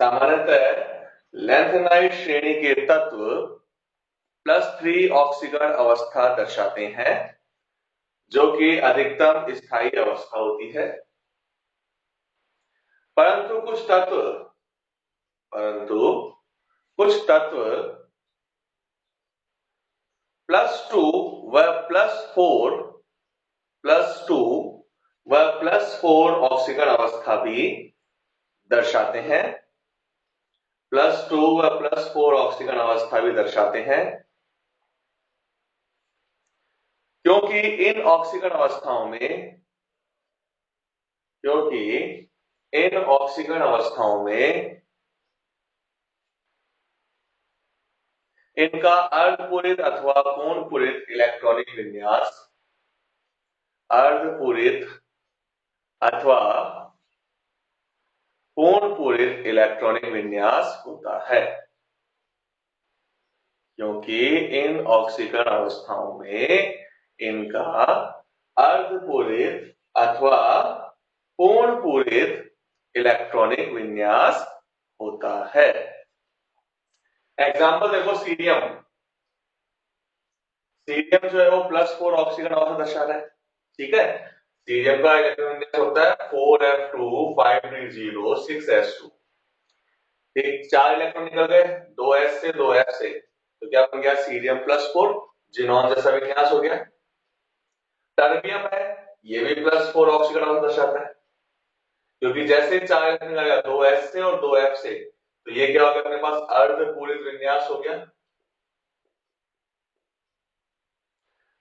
सामान्यतः लैंथेनाइड श्रेणी के तत्व +3 ऑक्सीकरण अवस्था दर्शाते हैं, जो कि अधिकतम स्थायी अवस्था होती है। परंतु कुछ तत्व +2 व +4 ऑक्सीकरण अवस्था भी दर्शाते हैं। +2 व +4 ऑक्सीकरण अवस्था भी दर्शाते हैं, क्योंकि इन ऑक्सीकरण अवस्थाओं में इनका अर्धपूरित अथवा पूर्णपूरित इलेक्ट्रॉनिक विन्यास होता है। क्योंकि इन ऑक्सीकरण अवस्थाओं में इनका अर्धपूरित अथवा पूर्णपूरित इलेक्ट्रॉनिक विन्यास होता है। एग्जाम्पल देखो, सीरियम जो है वो +4 ऑक्सीकरण अवस्था दर्शा रहा है। ठीक है, सीरियम का इलेक्ट्रॉन विन्यास होता है 4f2 5d0 6s2। ठीक, 4 इलेक्ट्रॉन निकल गए 2s से 2f से, तो क्या बन गया? सीरियम +4, जिनॉन जैसा विन्यास हो गया। टर्बियम है, ये भी +4 ऑक्सीकरण अवस्था दर्शाता है, क्योंकि जैसे 4 इलेक्ट्रॉन निकल गया 2s से और 2f से, तो ये क्या हो गया? अपने पास अर्धपूरित विन्यास हो गया।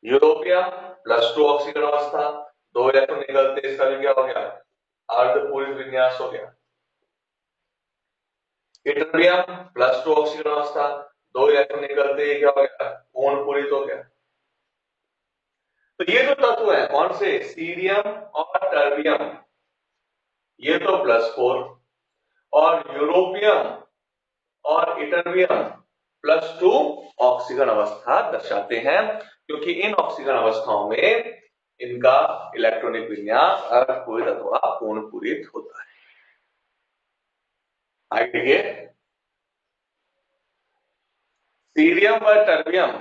यूरोपियम +2 ऑक्सीकरण अवस्था, 2 इलेक्ट्रॉन निकलते, इसका भी क्या हो गया? अर्धपूरित विन्यास हो गया। इटरबियम +2 ऑक्सीकरण अवस्था, 2 इलेक्ट्रॉन निकलते, ये क्या हो गया? पूर्णपूरित हो गया। तो ये जो तत्व है कौन से? सीरियम और टर्बियम, ये तो +4, और यूरोपियम और इटरबियम +2 ऑक्सीकरण अवस्था दर्शाते हैं, क्योंकि इन ऑक्सीकरण अवस्थाओं में इनका इलेक्ट्रॉनिक विन्यास अर्धपूरित अथवा पूर्णपूरित होता है। आगे देखिए, सीरियम व टर्बियम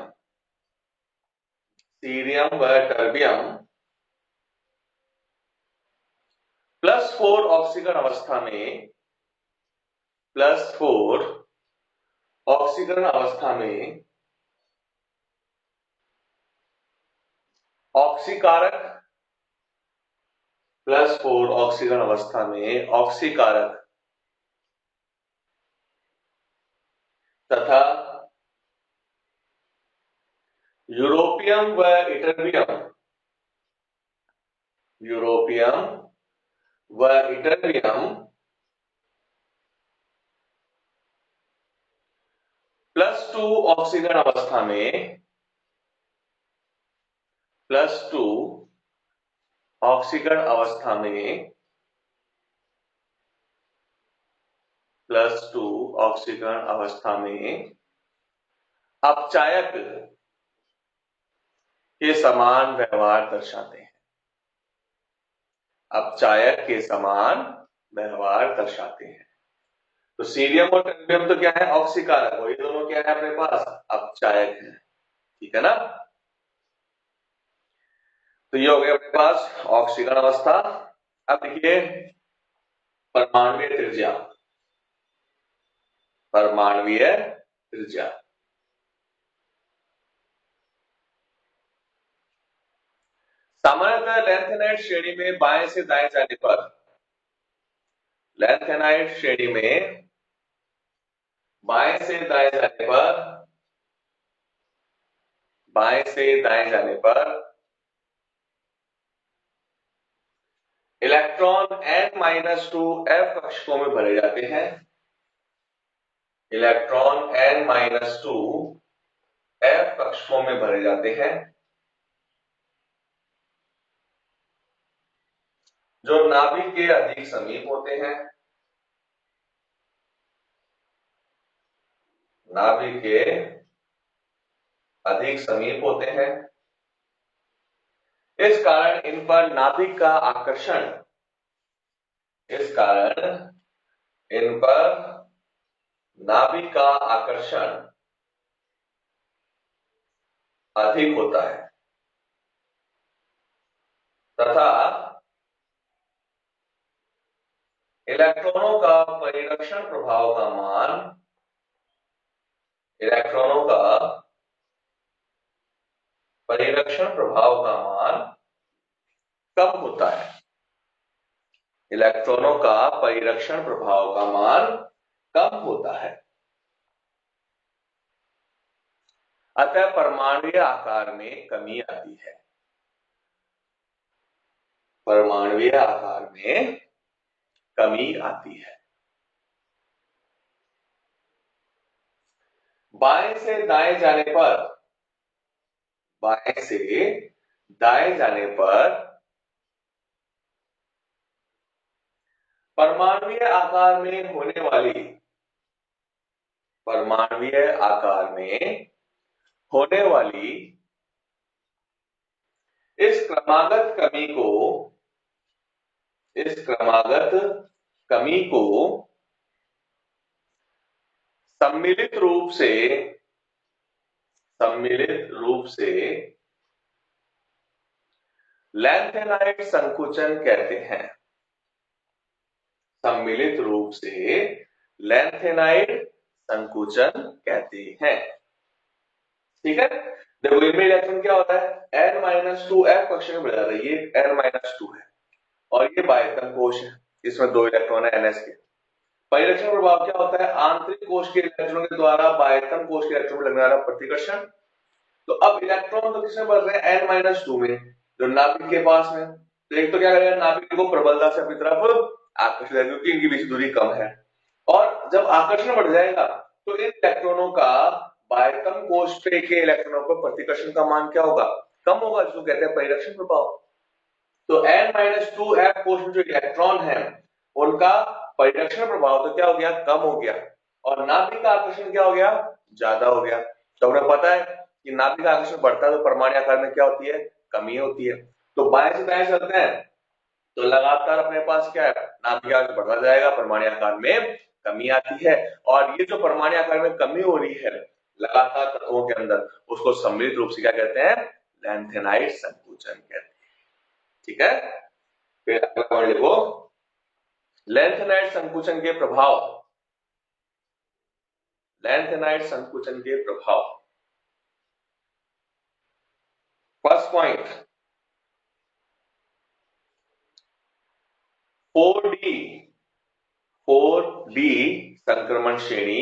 +4 ऑक्सीकरण अवस्था में ऑक्सीकारक +4 ऑक्सीकरण अवस्था में ऑक्सीकारक तथा यूरोपियम व इटरबियम +2 ऑक्सीकरण अवस्था में अपचायक के समान व्यवहार दर्शाते हैं। तो सीरियम और टर्बियम तो क्या है? ऑक्सीकारक, और ये दोनों क्या है अपने पास? अपचायक है। ठीक है ना? तो ये हो गया अपने पास ऑक्सीकरण अवस्था। अब देखिए परमाणुीय त्रिज्या। सामान्यतः लैंथेनाइड श्रेणी में बाएं से दाएं जाने पर इलेक्ट्रॉन n-2 f कक्षकों में भरे जाते हैं। जो नाभिक के अधिक समीप होते हैं। इस कारण इन पर नाभिक का आकर्षण नाभिक का आकर्षण अधिक होता है तथा इलेक्ट्रॉनों का परिरक्षण प्रभाव का मान इलेक्ट्रॉनों का परिरक्षण प्रभाव का मान कम होता है। इलेक्ट्रॉनों का परिरक्षण प्रभाव का मान कम होता है, अतः परमाणुीय आकार में कमी आती है। परमाणुीय आकार में कमी आती है। बाएं से दाएं जाने पर बाएं से दाएं जाने पर परमाणुीय आकार में होने वाली परमाणुीय आकार में होने वाली इस क्रमागत कमी को सम्मिलित रूप से लैंथेनाइड संकुचन कहते हैं। सम्मिलित रूप से लैंथेनाइड संकुचन कहते हैं। ठीक है, देखो इनमें इलेक्ट्रॉन क्या होता है, n-2 f कक्षा में बढ़ जाता है, ये n-2 है और ये बाह्यतम कोश है, इसमें 2 इलेक्ट्रॉन है ns के। परिरक्षण प्रभाव क्या होता है, आंतरिक कोश के इलेक्ट्रॉनों के द्वारा बाह्यतम कोश के इलेक्ट्रॉन में लगने वाला प्रतिकर्षण। तो अब इलेक्ट्रॉन तो किसमें बढ़ रहे हैं, n-2 में, जो नाभिक के पास में। तो एक तो क्या करेगा, नाभिक को प्रबलता से अपनी तरफ आकर्षित करेगा क्योंकि इनकी बीच दूरी कम है। और जब आकर्षण बढ़ जाएगा तो इन इलेक्ट्रॉनों का बाह्यतम कोश पे के इलेक्ट्रॉनों पर प्रतिकर्षण का मान क्या होगा, कम होगा, जिसको कहते हैं परिरक्षण प्रभाव। तो n-2 f कोश में जो इलेक्ट्रॉन है उनका परिरक्षण प्रभाव तो क्या हो गया, कम हो गया, और नाभिक का आकर्षण क्या हो गया, ज्यादा हो गया। तो हमें पता है कि नाभिक का आकर्षण बढ़ता है तो परमाणु आकार में क्या होती है, कमी होती है। तो बाएं से दाएं चलते हैं तो लगातार अपने पास क्या है, नाभिक आकार बढ़ता जाएगा, परमाणु आकार में कमी आती है। और ये जो परमाणु आकार में कमी हो रही है लगातार तत्वों के अंदर, उसको सम्मिलित रूप से क्या कहते हैं, लैंथेनाइड संकुचन कहते हैं। ठीक है, फिर अगला पॉइंट लिखो, लैंथेनाइड संकुचन के प्रभाव। लैंथेनाइड संकुचन के प्रभाव, फर्स्ट पॉइंट 4D संक्रमण श्रेणी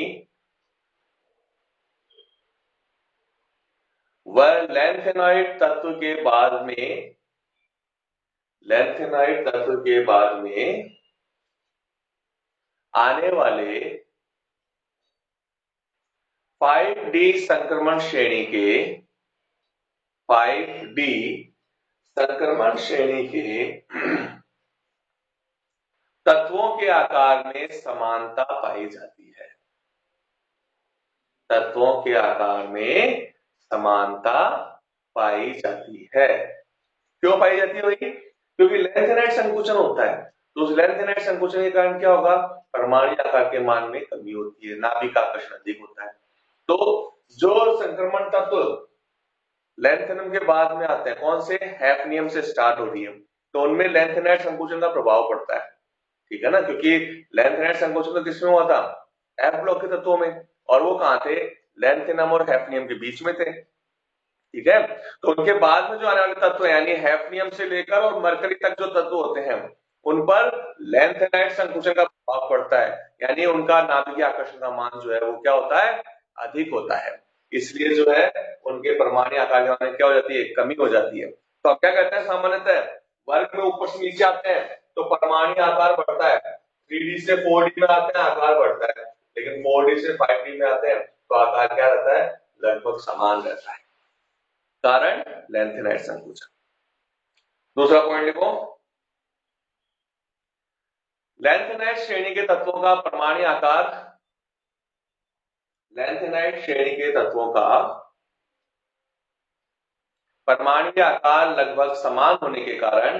व लैंथेनाइड तत्व के बाद में आने वाले 5D संक्रमण श्रेणी के 5D संक्रमण श्रेणी के तत्वों के आकार में समानता पाई जाती है। तत्वों के आकार में समानता पाई जाती है। क्यों पाई जाती है भाई, क्योंकि लैंथेनाइड संकुचन होता है, तो उस लैंथेनाइड संकुचन के कारण क्या होगा, परमाणु आकार के मान में कमी होती है, नाभिक आकर्षण अधिक होता है। तो जो संक्रमण तत्व लैंथेनम के बाद में आते हैं, कौन से, हैफनियम से स्टार्ट हो रही है, तो उनमें लैंथेनाइड संकुचन का प्रभाव पड़ता है। ठीक है ना, क्योंकि लैंथेनाइड संकोचन तो किसमें हुआ था, एफ ब्लॉक के तत्वों में, और वो कहां थे, लैंथेनम और हैफनियम के बीच में थे। ठीक है, तो उनके बाद में जो आने वाले तत्व यानी हैफनियम से लेकर और मरकरी तक जो तत्व होते हैं उन पर लैंथेनाइड संकुचन का प्रभाव पड़ता है, यानी उनका नाभिकीय आकर्षण का मान जो है वो क्या होता है, अधिक होता है। इसलिए जो है उनके परमाणु आकार में क्या हो जाती है, कमी हो जाती है। तो अब क्या कहते हैं, सामान्यतः वर्ग में ऊपर से नीचे आते हैं तो परमाणु आकार बढ़ता है, 3D से 4D में आते हैं आकार बढ़ता है, लेकिन 4D से 5D में आते हैं तो आकार क्या रहता है, लगभग समान रहता है, कारण लैंथेनाइड संकुचन। दूसरा पॉइंट लिखो, लैंथेनाइड श्रेणी के तत्वों का परमाणु आकार, लैंथेनाइड श्रेणी के तत्वों का परमाणु आकार लगभग समान होने के कारण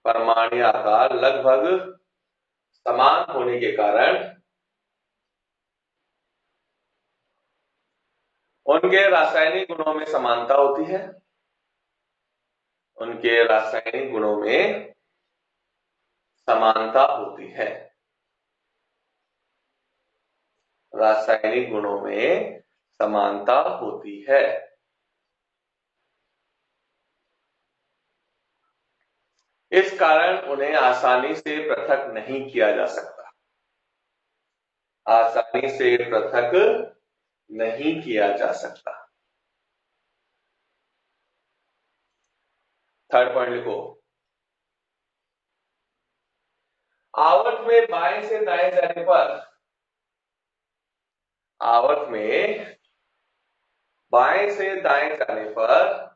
परमाणु आकार लगभग समान होने के कारण उनके रासायनिक गुणों में समानता होती है। उनके रासायनिक गुणों में समानता होती है। रासायनिक गुणों में समानता होती है। इस कारण उन्हें आसानी से पृथक नहीं किया जा सकता। आसानी से पृथक नहीं किया जा सकता। थर्ड पॉइंट लिखो। आवर्त में बाएं से दाएं जाने पर, आवर्त में बाएं से दाएं जाने पर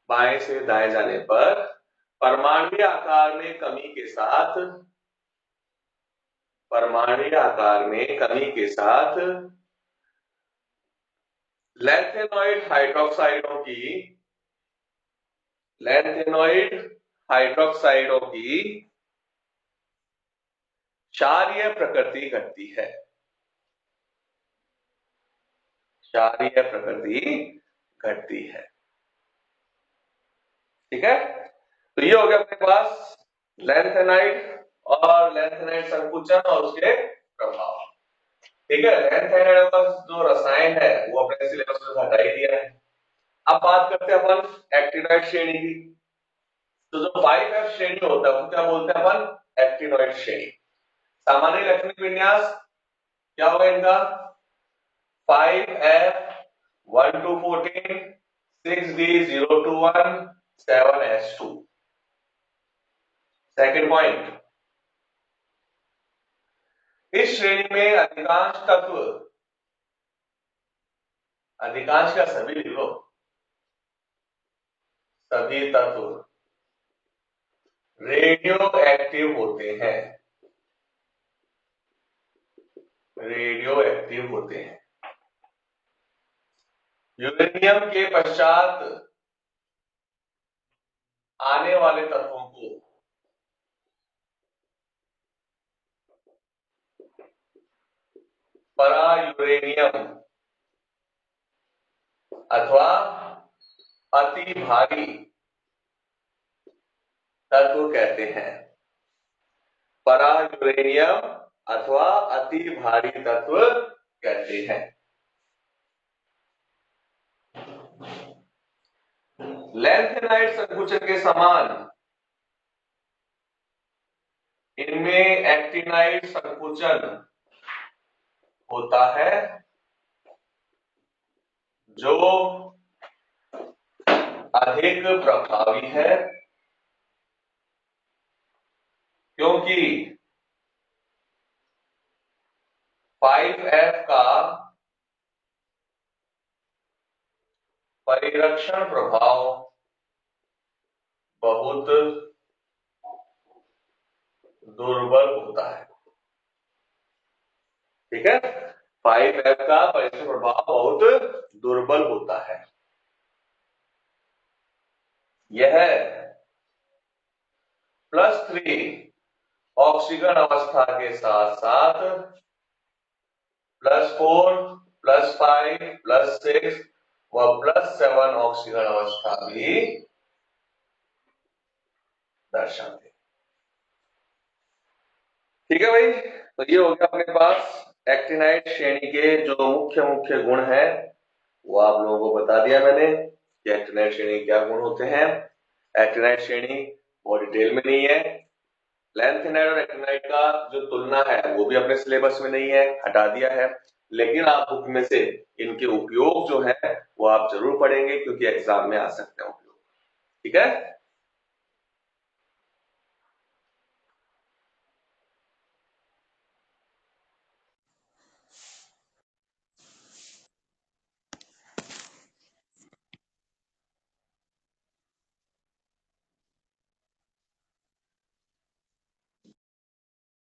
बाएं से दाएं जाने पर परमाणुीय आकार में कमी के साथ, परमाणुीय आकार में कमी के साथ लैंथेनॉइड हाइड्रोक्साइडों की, लैंथेनॉइड हाइड्रोक्साइडों की क्षारीय प्रकृति घटती है। क्षारीय प्रकृति घटती है। ठीक है, तो ये हो गया अपने पास लैंथेनाइड और लैंथेनाइड संकुचन और उसके प्रभाव। ठीक है, लैंथेनाइड का जो रसायन है वो अपने सिलेबस में हटा ही दिया है। अब बात करते हैं अपन एक्टिनॉइड श्रेणी की। तो जो 5F श्रेणी होता है वो क्या बोलते हैं अपन? एक्टिनॉइड श्रेणी। सामान्य इलेक्ट्रॉनिक विन्यास क्या होगा इनका? 5F 1 to 14, 6D 0 to 1, 7S2। Second point, इस श्रेणी में अधिकांश तत्व, अधिकांश का सभी लिख लो, सभी तत्व रेडियो एक्टिव होते हैं। रेडियो एक्टिव होते हैं। यूरेनियम के पश्चात आने वाले तत्वों को परा यूरेनियम अथवा अति भारी तत्व कहते हैं। परा यूरेनियम अथवा अति भारी तत्व कहते हैं। लैंथेनाइड संकुचन के समान इनमें एक्टिनाइड संकुचन होता है जो अधिक प्रभावी है, क्योंकि 5F का परिरक्षण प्रभाव बहुत दुर्बल होता है। ठीक है, 5F का परिरक्षण प्रभाव बहुत दुर्बल होता है। यह +3 ऑक्सीजन अवस्था के साथ साथ +4, +5, +6 व +7 ऑक्सीजन अवस्था भी दर्शाते। ठीक है भाई, तो ये हो गया अपने पास एक्टिनाइड श्रेणी के जो मुख्य मुख्य गुण हैं वो आप लोगों को बता दिया मैंने कि एक्टिनाइड श्रेणी के क्या गुण होते हैं। एक्टिनाइड श्रेणी बहुत डिटेल में नहीं है। लैंथेनाइड और एक्टिनाइड का जो तुलना है वो भी अपने सिलेबस में नहीं है, हटा दिया है। लेकिन आप बुक में से इनके उपयोग जो है वो आप जरूर पढ़ेंगे क्योंकि एग्जाम में आ सकते हैं उपयोग। ठीक है।